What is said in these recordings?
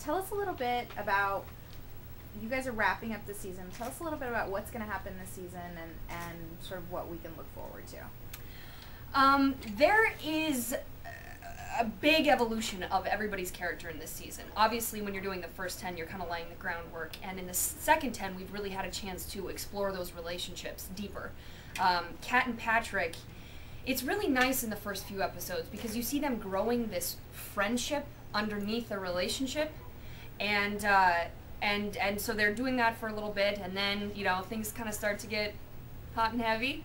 tell us a little bit about, you guys are wrapping up the season. Tell us a little bit about what's going to happen this season and sort of what we can look forward to. There is a big evolution of everybody's character in this season. Obviously, when you're doing the first 10, you're kind of laying the groundwork, and in the second 10, we've really had a chance to explore those relationships deeper. Kat and Patrick, it's really nice in the first few episodes because you see them growing this friendship underneath a relationship, and so they're doing that for a little bit, and then, you know, things kind of start to get hot and heavy,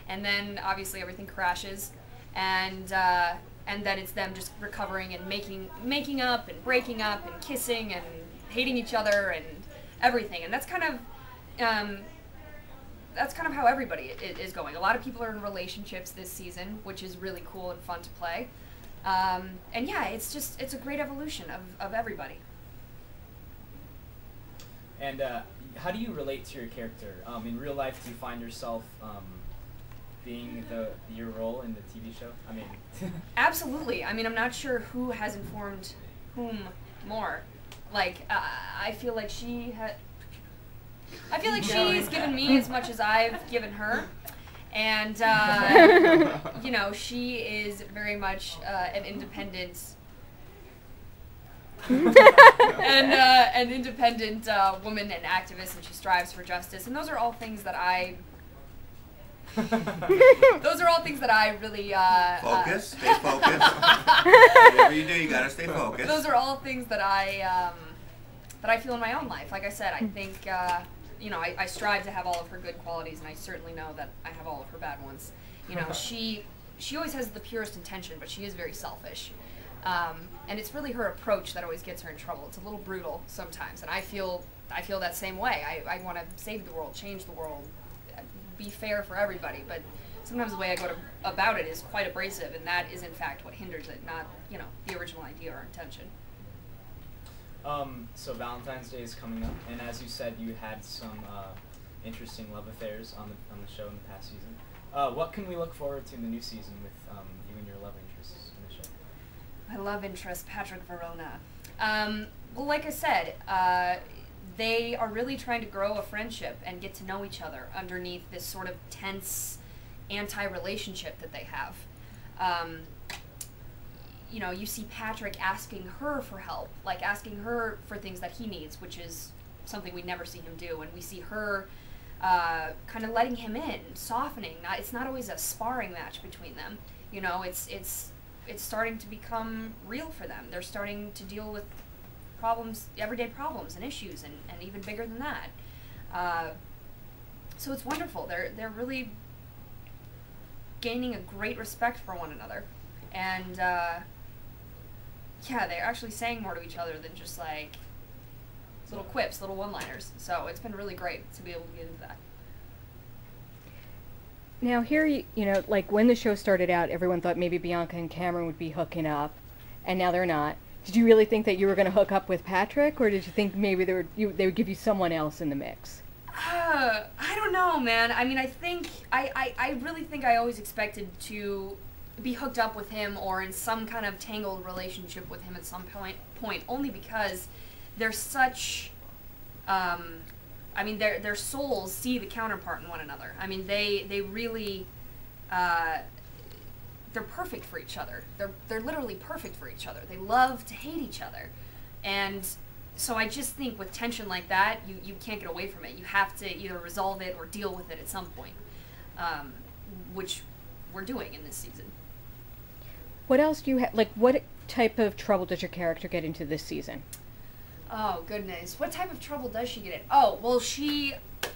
and then obviously everything crashes, and then it's them just recovering and making up and breaking up and kissing and hating each other and everything. And that's kind of how everybody is going. A lot of people are in relationships this season, which is really cool and fun to play. And yeah, it's a great evolution of everybody. And how do you relate to your character? In real life, do you find yourself being your role in the TV show? I mean, absolutely. I mean, I'm not sure who has informed whom more. Like, I feel like she's given me as much as I've given her, and you know, she is very much an independent. An independent woman and activist, and she strives for justice, and those are all things that I. Those are all things that I really focus. Stay focused. Whatever you do, you gotta stay focused. Those are all things that I feel in my own life. Like I said, I think you know, I strive to have all of her good qualities, and I certainly know that I have all of her bad ones. You know, she always has the purest intention, but she is very selfish. And it's really her approach that always gets her in trouble. It's a little brutal sometimes, and I feel that same way. I want to save the world, change the world, be fair for everybody, but sometimes the way I go about it is quite abrasive, and that is in fact what hinders it, not, you know, the original idea or intention. So Valentine's Day is coming up, and as you said, you had some interesting love affairs on the show in the past season. What can we look forward to in the new season with you and your love interests in the show? My love interest, Patrick Verona. Well, like I said, they are really trying to grow a friendship and get to know each other underneath this sort of tense anti-relationship that they have. You know, you see Patrick asking her for help, like asking her for things that he needs, which is something we never see him do, and we see her kind of letting him in, softening. It's not always a sparring match between them. You know, it's starting to become real for them. They're starting to deal with problems, everyday problems and issues, and even bigger than that. So it's wonderful. They're really gaining a great respect for one another, and yeah, they're actually saying more to each other than just like little quips, little one-liners. So it's been really great to be able to get into that. Now here, you know, like when the show started out, everyone thought maybe Bianca and Cameron would be hooking up, and now they're not. Did you really think that you were going to hook up with Patrick, or did you think maybe they would give you someone else in the mix? I don't know, man. I mean, I really think I always expected to be hooked up with him or in some kind of tangled relationship with him at some point, only because they're such, I mean, their souls see the counterpart in one another. I mean, they really, they're perfect for each other. They're literally perfect for each other. They love to hate each other. And so I just think with tension like that, you can't get away from it. You have to either resolve it or deal with it at some point, which we're doing in this season. What else do you have? Like, what type of trouble does your character get into this season? Oh, goodness. What type of trouble does she get in? Oh, well,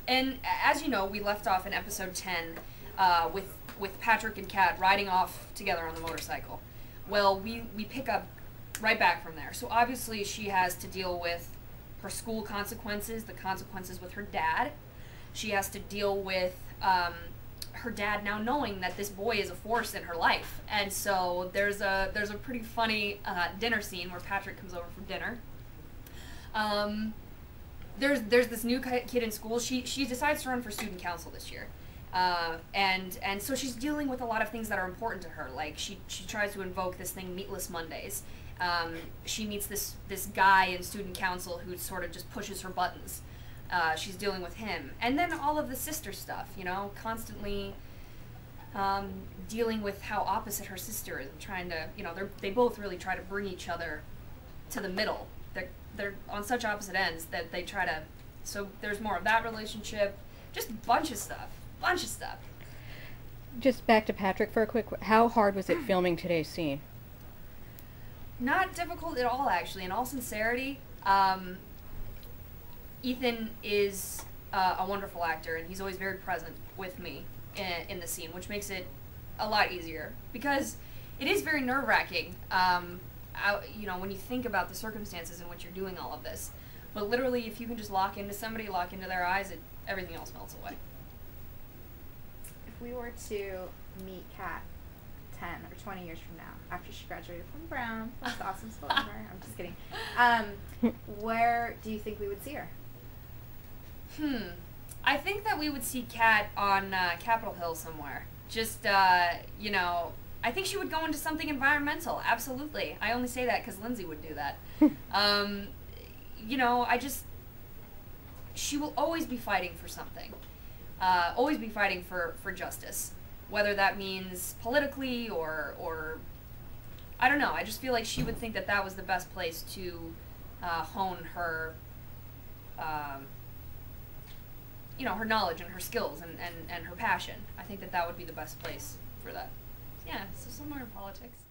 and as you know, we left off in episode 10 with Patrick and Kat riding off together on the motorcycle. Well, we pick up right back from there. So obviously she has to deal with her school consequences, the consequences with her dad. She has to deal with her dad now knowing that this boy is a force in her life. And so there's a pretty funny dinner scene where Patrick comes over for dinner. There's this new kid in school. She decides to run for student council this year. And so she's dealing with a lot of things that are important to her. Like she tries to invoke this thing, Meatless Mondays. She meets this guy in student council who sort of just pushes her buttons. She's dealing with him, and then all of the sister stuff, you know, constantly dealing with how opposite her sister is, and trying to, you know, they both really try to bring each other to the middle. They're on such opposite ends that they try to. So there's more of that relationship, just a bunch of stuff. Just back to Patrick for a quick. How hard was it filming today's scene? Not difficult at all, actually. In all sincerity, Ethan is a wonderful actor, and he's always very present with me in the scene, which makes it a lot easier, because it is very nerve-wracking, you know, when you think about the circumstances in which you're doing all of this. But literally, if you can just lock into somebody, lock into their eyes, everything else melts away. If we were to meet Kat 10 or 20 years from now, after she graduated from Brown, that's awesome school ever. I'm just kidding. Where do you think we would see her? I think that we would see Kat on Capitol Hill somewhere. Just, you know, I think she would go into something environmental, absolutely. I only say that because Lindsay would do that. You know, she will always be fighting for something. Always be fighting for justice. Whether that means politically or I don't know. I just feel like she would think that that was the best place to hone her, you know, her knowledge and her skills and her passion. I think that would be the best place for that. Yeah, so somewhere in politics.